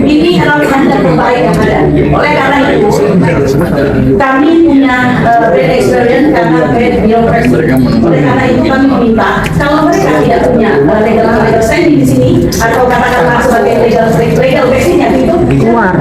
Ini adalah standar terbaik yang ada. Oleh karena itu, kami punya bad experience karena bad birokrasi. Oleh karena itu kami meminta kalau mereka tidak punya legal standing di sini atau katakanlah sebagai legal basic-nya itu keluar.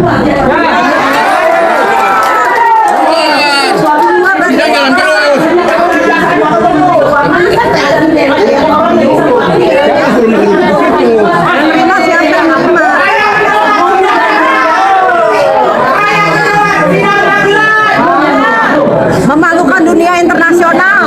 Memalukan dunia internasional.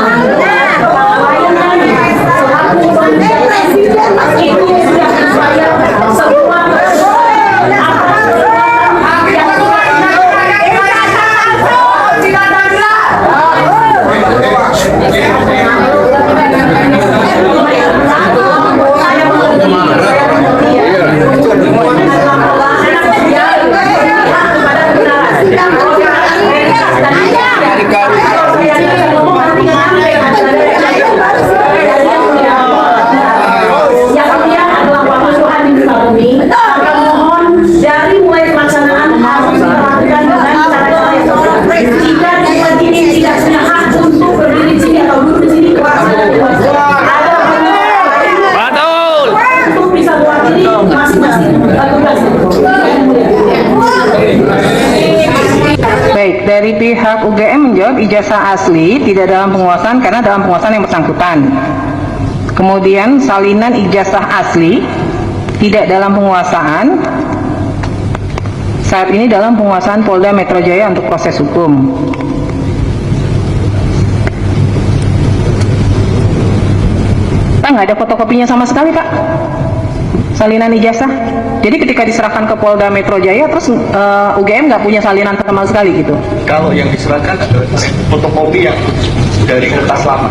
Baik, dari pihak UGM menjawab ijazah asli tidak dalam penguasaan karena dalam penguasaan yang bersangkutan. Kemudian salinan ijazah asli tidak dalam penguasaan, saat ini dalam penguasaan Polda Metro Jaya untuk proses hukum. Pak, nggak ada fotokopinya sama sekali, Pak, salinan ijazah. Jadi ketika diserahkan ke Polda Metro Jaya, terus UGM nggak punya salinan sama sekali gitu? Kalau yang diserahkan adalah fotokopi yang dari kertas lama.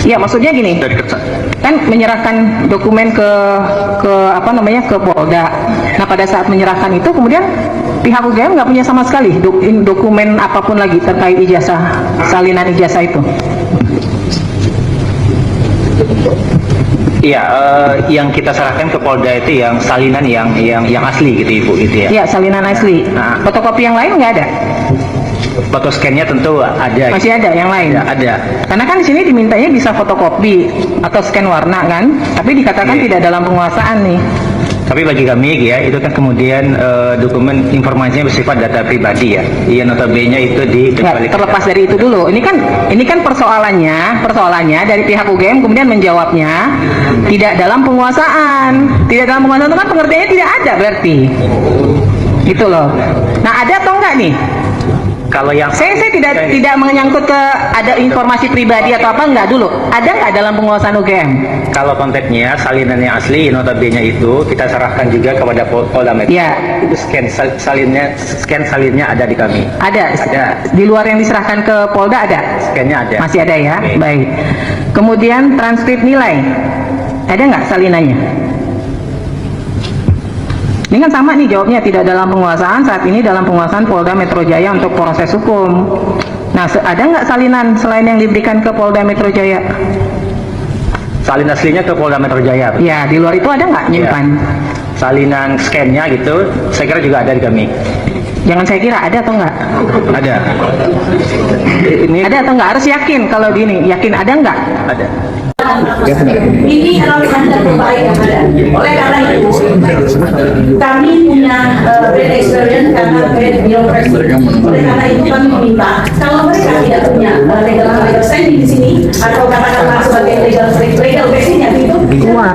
Iya, maksudnya gini. Dari kertas. Kan menyerahkan dokumen ke ke Polda. Nah, pada saat menyerahkan itu kemudian pihak UGM nggak punya sama sekali dokumen apapun lagi terkait ijazah, salinan ijazah itu. Iya, yang kita serahkan ke Polda itu yang salinan yang asli gitu Ibu, gitu ya. Iya, salinan asli. Nah, fotokopi yang lain nggak ada? Foto scan-nya tentu ada. Masih ada yang lain? Ada. Karena kan di sini dimintanya bisa fotokopi atau scan warna kan, tapi dikatakan tidak dalam penguasaan nih. Tapi bagi kami ya, itu kan kemudian dokumen informasinya bersifat data pribadi ya. Iya, notabene itu terlepas dari itu dulu. Ini kan persoalannya dari pihak UGM kemudian menjawabnya tidak dalam penguasaan. Tidak dalam penguasaan itu kan pengertiannya tidak ada berarti. Gitu loh. Nah, ada atau enggak nih? Kalau yang saya tidak menyangkut ke ada informasi pribadi atau apa, enggak dulu. Ada nggak dalam penguasaan UGM? Kalau konteksnya salinan yang asli notabene itu kita serahkan juga kepada Polda Metro. Ya. Itu scan salinnya ada di kami. Ada. Ada. Di luar yang diserahkan ke Polda ada? Scan-nya ada. Masih ada ya? Oke. Baik. Kemudian transkrip nilai. Ada nggak salinannya? Ini kan sama nih jawabnya, tidak dalam penguasaan, saat ini dalam penguasaan Polda Metro Jaya untuk proses hukum. Nah, ada nggak salinan selain yang diberikan ke Polda Metro Jaya? Salin aslinya ke Polda Metro Jaya. Ya, di luar itu ada nggak nyimpan? Ya. Salinan scan-nya gitu, saya kira juga ada di kami. Jangan saya kira, ada atau nggak? Ada. Ada atau nggak? Harus yakin kalau gini, yakin ada nggak? Ada. Ini adalah standar terbaik yang ada. Oleh karena itu, kami punya bad experience karena bad birokrasi. Oleh karena itu kami meminta kalau mereka tidak punya legal standing di sini atau katakanlah sebagai legal basic-nya itu keluar.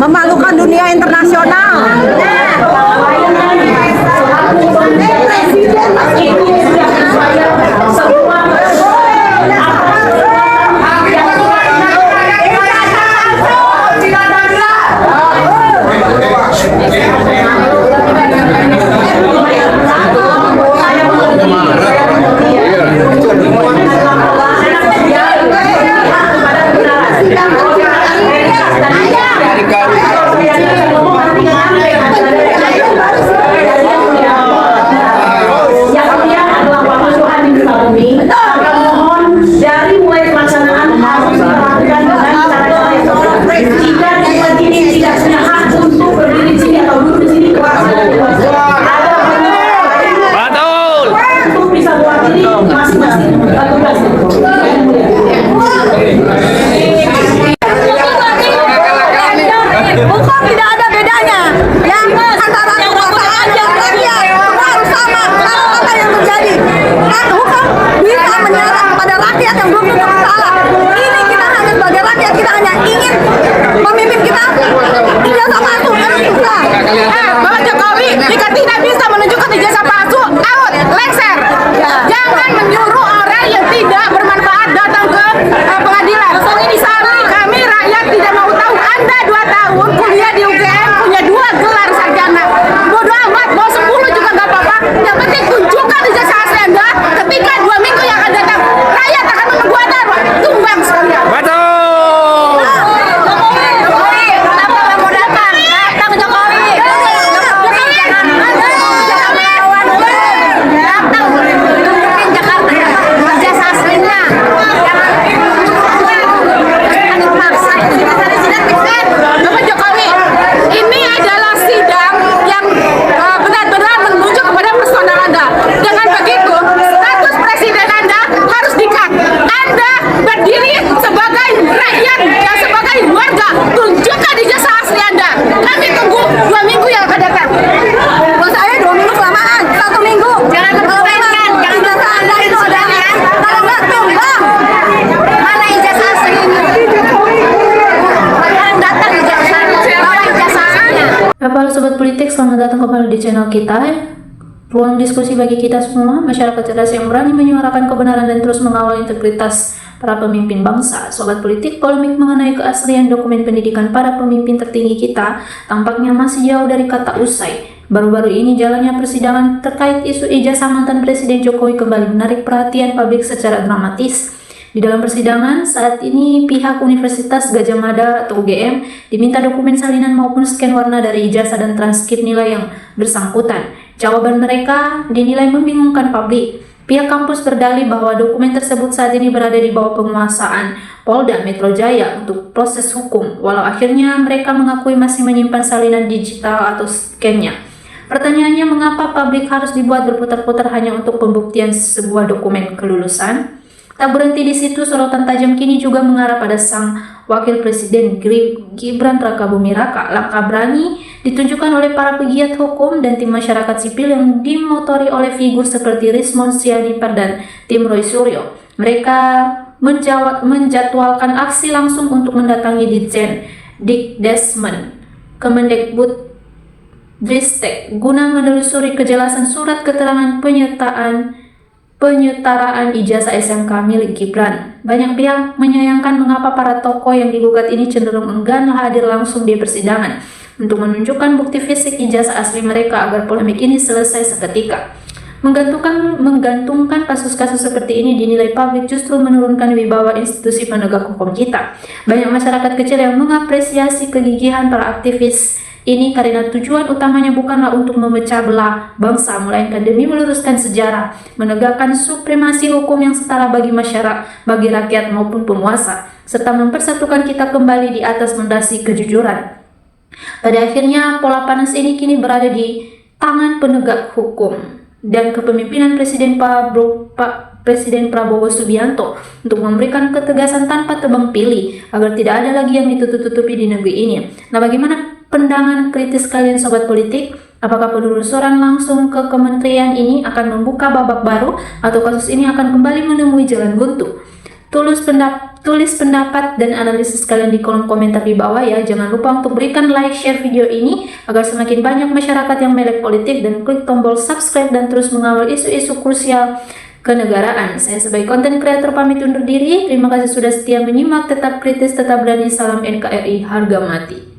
Memalukan dunia internasional. Semua Halo Sobat Politik, selamat datang kembali di channel kita. Ruang diskusi bagi kita semua, masyarakat cerdas yang berani menyuarakan kebenaran dan terus mengawal integritas para pemimpin bangsa. Sobat Politik, polemik mengenai keaslian dokumen pendidikan para pemimpin tertinggi kita tampaknya masih jauh dari kata usai. Baru-baru ini jalannya persidangan terkait isu ijazah mantan Presiden Jokowi kembali menarik perhatian publik secara dramatis. Di dalam persidangan, saat ini pihak Universitas Gadjah Mada atau UGM diminta dokumen salinan maupun scan warna dari ijazah dan transkrip nilai yang bersangkutan. Jawaban mereka dinilai membingungkan publik. Pihak kampus berdalih bahwa dokumen tersebut saat ini berada di bawah penguasaan Polda Metro Jaya untuk proses hukum, walau akhirnya mereka mengakui masih menyimpan salinan digital atau scan-nya. Pertanyaannya, mengapa publik harus dibuat berputar-putar hanya untuk pembuktian sebuah dokumen kelulusan? Tak berhenti di situ, sorotan tajam kini juga mengarah pada sang Wakil Presiden Gibran Rakabuming Raka. Langkah berani ditunjukkan oleh para pegiat hukum dan tim masyarakat sipil yang dimotori oleh figur seperti Rismond Sianipar dan tim Roy Suryo. Mereka menjadwalkan aksi langsung untuk mendatangi Ditjen Dikdesmen Kemendikbud Ristek guna menelusuri kejelasan surat keterangan penyetaraan ijazah SMK milik Gibran. Banyak pihak menyayangkan mengapa para tokoh yang digugat ini cenderung enggan hadir langsung di persidangan untuk menunjukkan bukti fisik ijazah asli mereka agar polemik ini selesai seketika. Menggantungkan kasus-kasus seperti ini dinilai publik justru menurunkan wibawa institusi penegak hukum kita. Banyak masyarakat kecil yang mengapresiasi kegigihan para aktivis ini karena tujuan utamanya bukanlah untuk memecah belah bangsa, melainkan demi meluruskan sejarah, menegakkan supremasi hukum yang setara bagi masyarakat, bagi rakyat maupun penguasa, serta mempersatukan kita kembali di atas fondasi kejujuran. Pada akhirnya, pola panas ini kini berada di tangan penegak hukum dan kepemimpinan Presiden Prabowo Subianto untuk memberikan ketegasan tanpa tebang pilih agar tidak ada lagi yang ditutup-tutupi di negeri ini. Nah, bagaimana pandangan kritis kalian Sobat Politik? Apakah penelusuran langsung ke kementerian ini akan membuka babak baru atau kasus ini akan kembali menemui jalan buntu? Tulis pendapat dan analisis kalian di kolom komentar di bawah ya. Jangan lupa untuk berikan like, share video ini agar semakin banyak masyarakat yang melek politik, dan klik tombol subscribe dan terus mengawal isu-isu krusial kenegaraan. Saya sebagai konten kreator pamit undur diri. Terima kasih sudah setia menyimak. Tetap kritis, tetap berani. Salam NKRI harga mati.